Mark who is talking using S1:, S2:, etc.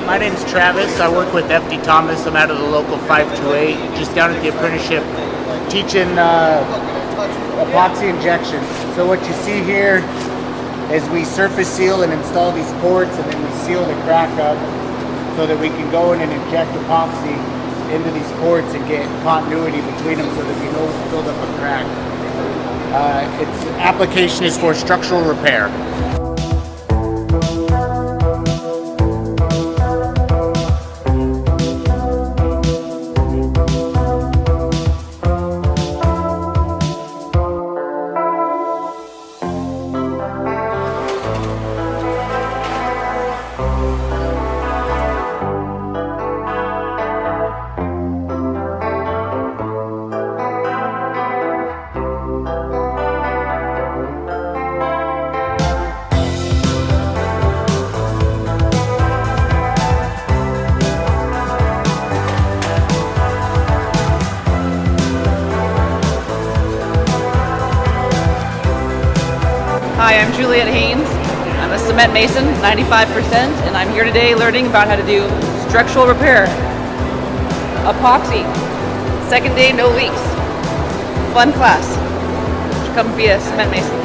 S1: My name's Travis. I work with FD Thomas. I'm out of the local 528, just down at the apprenticeship, teaching epoxy injection. So what you see here is we surface seal and install these ports, and then we seal the crack up so that we can go in and inject epoxy into these ports and get continuity between them so that we don't build up a crack. Its application is for structural repair.
S2: Hi, I'm Juliet Haynes. I'm a cement mason, 95%, and I'm here today learning about how to do structural repair. Epoxy. Second day, no leaks. Fun class. Come be a cement mason.